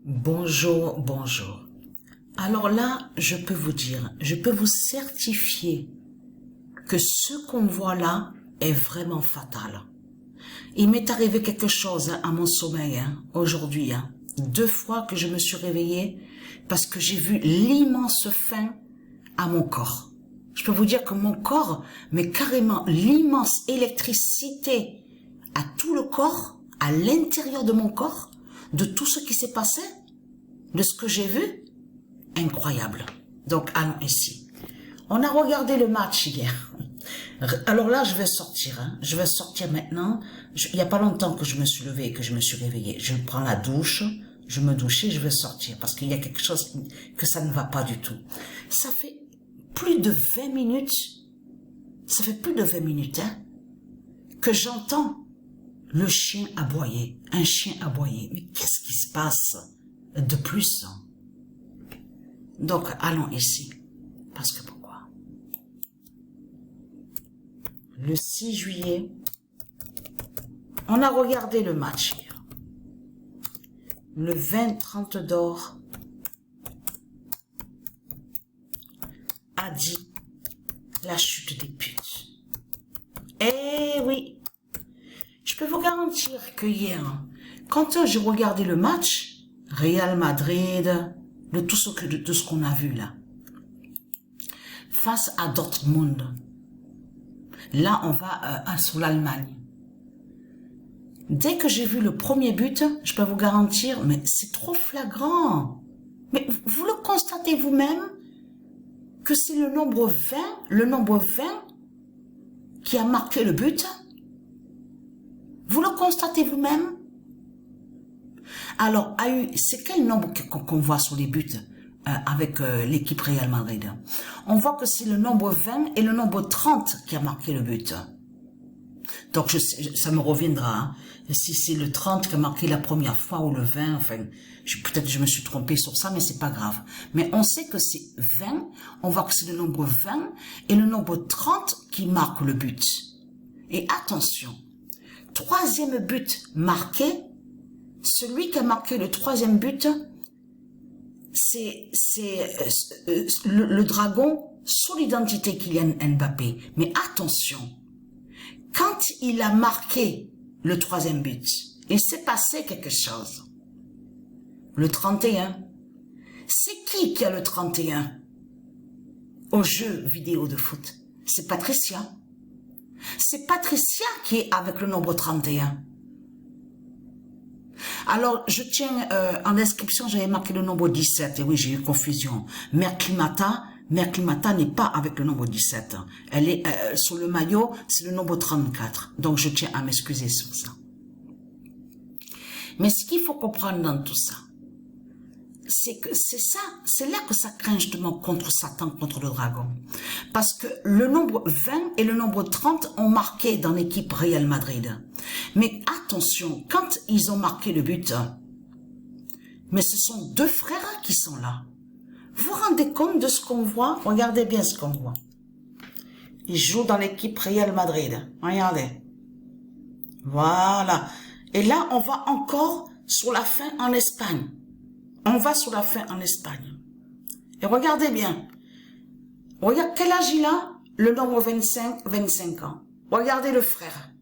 Bonjour, bonjour. Alors là, je peux vous dire, je peux vous certifier que ce qu'on voit là est vraiment fatal. Il m'est arrivé quelque chose à mon sommeil aujourd'hui. 2 fois que je me suis réveillée parce que j'ai vu l'immense faim à mon corps. Je peux vous dire que mon corps, mais carrément l'immense électricité à tout le corps, à l'intérieur de mon corps, de tout ce qui s'est passé, de ce que j'ai vu, incroyable. Donc allons ici. On a regardé le match hier. Alors là, je vais sortir. Je vais sortir maintenant. Il n'y a pas longtemps que je me suis levée et que je me suis réveillée. Je prends la douche, je me douche et je vais sortir parce qu'il y a quelque chose que ça ne va pas du tout. Ça fait plus de 20 minutes. Ça fait plus de 20 minutes que j'entends le chien aboyer. Un chien aboyer. Mais qu'est-ce qui se passe de plus? Donc, allons ici. Parce que pourquoi? Le 6 juillet, on a regardé le match hier. Le 20-30 d'or a dit la chute des putes. Eh oui, je peux vous garantir que hier, quand je regardais le match, Real Madrid, de tout ce qu'on a vu là, face à Dortmund, là on va sur l'Allemagne. Dès que j'ai vu le premier but, je peux vous garantir, mais c'est trop flagrant. Mais vous le constatez vous-même que c'est le nombre 20 qui a marqué le but. Vous le constatez vous-même. Alors, c'est quel nombre qu'on voit sur les buts avec l'équipe Real Madrid? On voit que c'est le nombre 20 et le nombre 30 qui a marqué le but. Donc, ça me reviendra. Si c'est le 30 qui a marqué la première fois ou le 20, enfin, peut-être je me suis trompée sur ça, mais c'est pas grave. Mais on sait que c'est 20, on voit que c'est le nombre 20 et le nombre 30 qui marque le but. Et attention, 3e but marqué, celui qui a marqué le 3e but, c'est le dragon sous l'identité Kylian Mbappé. Mais attention, quand il a marqué le 3e but, il s'est passé quelque chose. Le 31. C'est qui a le 31 au jeu vidéo de foot? C'est Patricia. C'est Patricia qui est avec le nombre 31. Alors, je tiens, en description, j'avais marqué le nombre 17. Et oui, j'ai eu confusion. Mère Climata n'est pas avec le nombre 17. Elle est sur le maillot, c'est le nombre 34. Donc, je tiens à m'excuser sur ça. Mais ce qu'il faut comprendre dans tout ça, c'est que c'est là que ça craint justement contre Satan, contre le dragon. Parce que le nombre 20 et le nombre 30 ont marqué dans l'équipe Real Madrid. Mais attention, quand ils ont marqué le but, mais ce sont 2 frères qui sont là. Vous vous rendez compte de ce qu'on voit? Regardez bien ce qu'on voit. Ils jouent dans l'équipe Real Madrid. Regardez. Voilà. Et là, on va encore sur la fin en Espagne. On va sur la fin en Espagne. Et regardez bien. Regarde quel âge il a? Le nombre 25 ans. Regardez le frère.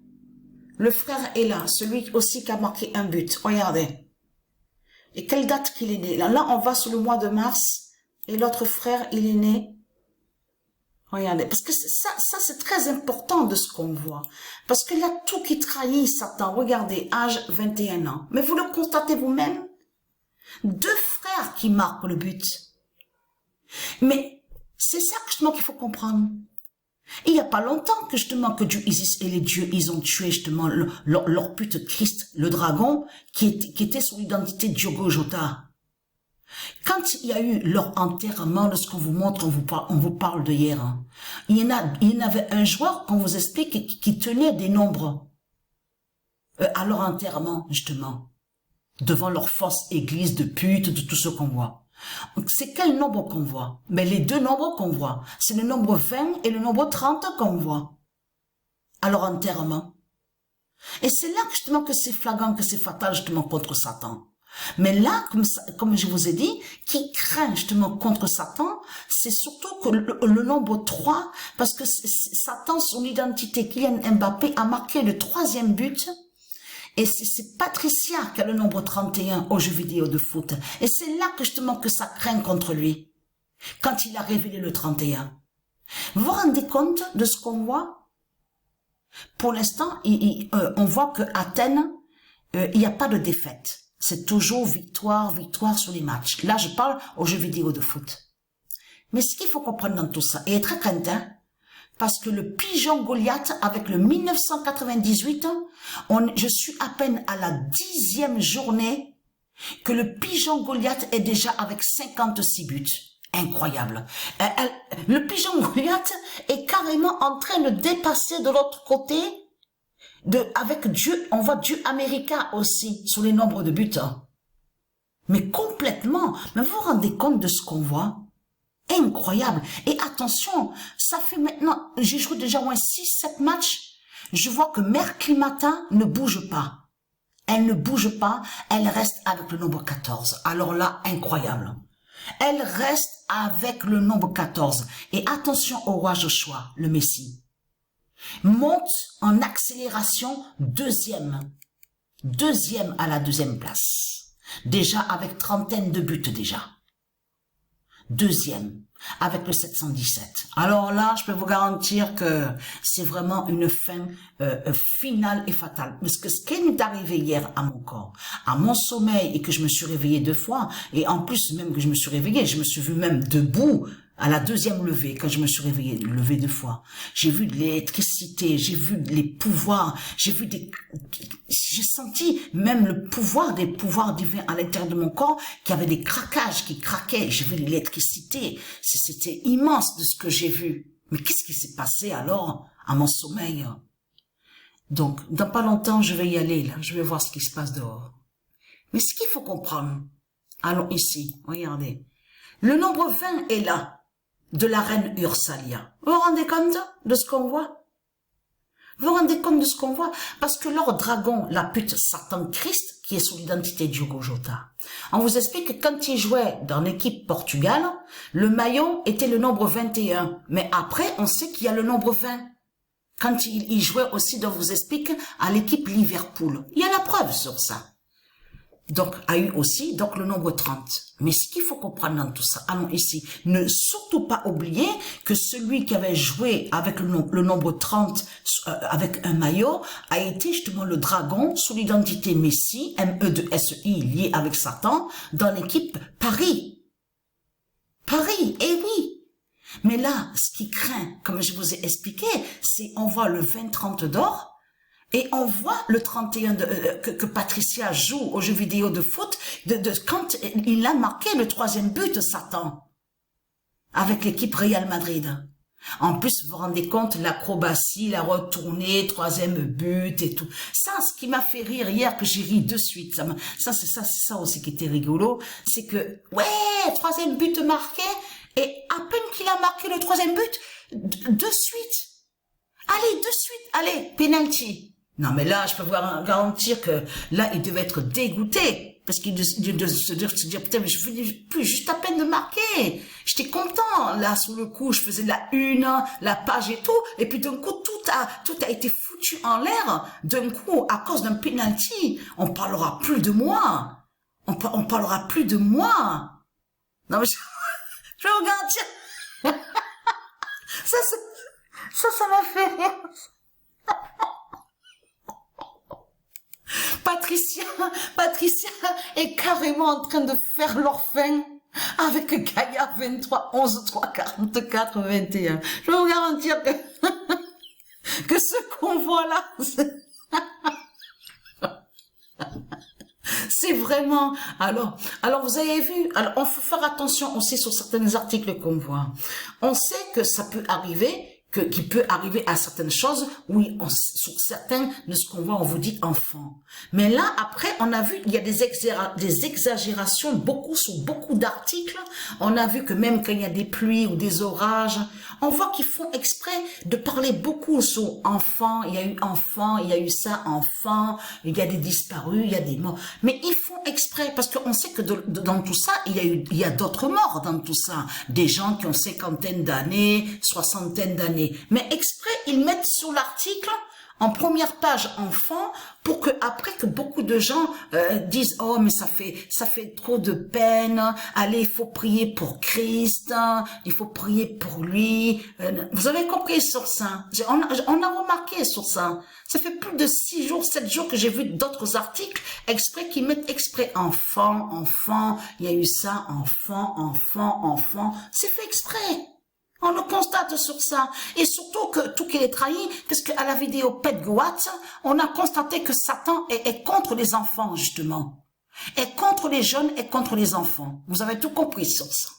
Le frère est là, celui aussi qui a marqué un but. Regardez. Et quelle date qu'il est né? Là, on va sur le mois de mars. Et l'autre frère, il est né. Regardez. Parce que ça c'est très important de ce qu'on voit. Parce qu'il y a tout qui trahit Satan. Regardez, âge 21 ans. Mais vous le constatez vous-même? 2 frères qui marquent le but. Mais c'est ça justement qu'il faut comprendre. Il n'y a pas longtemps que justement que Dieu Isis et les dieux, ils ont tué justement leur pute Christ, le dragon, qui était sous l'identité de Diogo Jota. Quand il y a eu leur enterrement, de ce qu'on vous montre, on vous parle de hier, il y en avait un joueur qu'on vous explique qui tenait des nombres à leur enterrement, justement, devant leur fausse église de pute, de tout ce qu'on voit. C'est quel nombre qu'on voit? Mais les 2 nombres qu'on voit, c'est le nombre 20 et le nombre 30 qu'on voit à leur enterrement. Et c'est là justement que c'est flagrant, que c'est fatal justement contre Satan. Mais là, comme je vous ai dit, qui craint justement contre Satan, c'est surtout que le nombre 3, parce que Satan, son identité, Kylian Mbappé, a marqué le 3e but. Et c'est Patricia qui a le nombre 31 aux jeux vidéo de foot. Et c'est là que justement que ça craint contre lui. Quand il a révélé le 31. Vous vous rendez compte de ce qu'on voit? Pour l'instant, on voit que Athènes, il n'y a pas de défaite. C'est toujours victoire, victoire sur les matchs. Là, je parle aux jeux vidéo de foot. Mais ce qu'il faut comprendre dans tout ça, et est très craintin, parce que le pigeon Goliath, avec le 1998, je suis à peine à la 10e journée que le pigeon Goliath est déjà avec 56 buts. Incroyable. Le pigeon Goliath est carrément en train de dépasser de l'autre côté, avec Dieu, on voit Dieu américain aussi, sur les nombres de buts. Mais complètement. Mais vous vous rendez compte de ce qu'on voit? Incroyable. Et attention, ça fait maintenant, j'ai joué déjà au moins 6-7 matchs. Je vois que Mère Climata ne bouge pas. Elle ne bouge pas, elle reste avec le nombre 14. Alors là, incroyable. Elle reste avec le nombre 14. Et attention au roi Joshua, le Messie. Monte en accélération, deuxième à la 2e place. Déjà avec trentaine de buts déjà. Deuxième, avec le 717. Alors là, je peux vous garantir que c'est vraiment une fin finale et fatale. Parce que ce qui m'est arrivé hier à mon corps, à mon sommeil, et que je me suis réveillée 2 fois, et en plus même que je me suis réveillée, je me suis vue même debout, à la 2e levée, quand je me suis réveillée, levée 2 fois, j'ai vu de l'électricité, j'ai vu les pouvoirs, j'ai senti même le pouvoir des pouvoirs divins à l'intérieur de mon corps, qui avait des craquages, qui craquaient, j'ai vu de l'électricité, c'était immense de ce que j'ai vu. Mais qu'est-ce qui s'est passé alors à mon sommeil? Donc, dans pas longtemps, je vais y aller, là, je vais voir ce qui se passe dehors. Mais ce qu'il faut comprendre, allons ici, regardez, le nombre 20 est là, de la reine Ursalia. Vous vous rendez compte de ce qu'on voit? Vous vous rendez compte de ce qu'on voit? Parce que leur dragon, la pute Satan Christ, qui est sous l'identité de Diogo Jota, on vous explique que quand il jouait dans l'équipe Portugal, le maillot était le nombre 21. Mais après, on sait qu'il y a le nombre 20. Quand il jouait aussi, on vous explique, à l'équipe Liverpool. Il y a la preuve sur ça. Donc, a eu aussi, donc, le nombre 30. Mais ce qu'il faut comprendre dans tout ça, allons ici, ne surtout pas oublier que celui qui avait joué avec le nombre 30, avec un maillot, a été justement le dragon sous l'identité Messi, M-E-2-S-I, lié avec Satan, dans l'équipe Paris. Paris, eh oui. Mais là, ce qui craint, comme je vous ai expliqué, c'est, on voit le 20-30 d'or, et on voit le 31 que Patricia joue aux jeux vidéo de foot, quand il a marqué le 3e but, Satan, avec l'équipe Real Madrid. En plus, vous vous rendez compte, l'acrobatie, la retournée, 3e but et tout. Ça, ce qui m'a fait rire hier, que j'ai ri de suite, c'est ça aussi qui était rigolo, c'est que, ouais, 3e but marqué, et à peine qu'il a marqué le 3e but, de suite. Allez, penalty. Non, mais là, je peux vous garantir que là, il devait être dégoûté. Parce qu'il de se dire, putain, mais je venais plus juste à peine de marquer. J'étais content. Là, sous le coup, je faisais la une, la page et tout. Et puis d'un coup, tout a été foutu en l'air. D'un coup, à cause d'un penalty, on parlera plus de moi. On parlera plus de moi. Non, mais je vais vous garantir. Ça m'a fait rire. Patricia est carrément en train de faire l'orphin avec Gaïa 23, 11, 3, 44, 21. Je vais vous garantir que ce qu'on voit là, c'est vraiment, alors vous avez vu, alors on faut faire attention aussi sur certains articles qu'on voit. On sait que ça peut arriver qui peut arriver à certaines choses, oui, sur certains de ce qu'on voit, on vous dit enfant. Mais là, après, on a vu, il y a des exagérations, beaucoup sur beaucoup d'articles. On a vu que même quand il y a des pluies ou des orages, on voit qu'ils font exprès de parler beaucoup sur enfant, il y a eu enfant, il y a eu ça, enfant, il y a des disparus, il y a des morts. Mais ils font exprès, parce qu'on sait que dans tout ça, il y a d'autres morts dans tout ça. Des gens qui ont 50aine d'années, 60aine d'années. Mais exprès, ils mettent sur l'article en première page enfant pour que après que beaucoup de gens disent oh mais ça fait trop de peine, allez il faut prier pour Christ, il faut prier pour lui. Vous avez compris sur ça? On a remarqué sur ça. Ça fait plus de 6 jours, 7 jours que j'ai vu d'autres articles exprès qui mettent exprès enfant, enfant, il y a eu ça, enfant, enfant, enfant. C'est fait exprès. On le constate sur ça. Et surtout que tout qu'il est trahi, parce qu'à la vidéo Pet Goat, on a constaté que Satan est contre les enfants, justement. Est contre les jeunes et contre les enfants. Vous avez tout compris sur ça.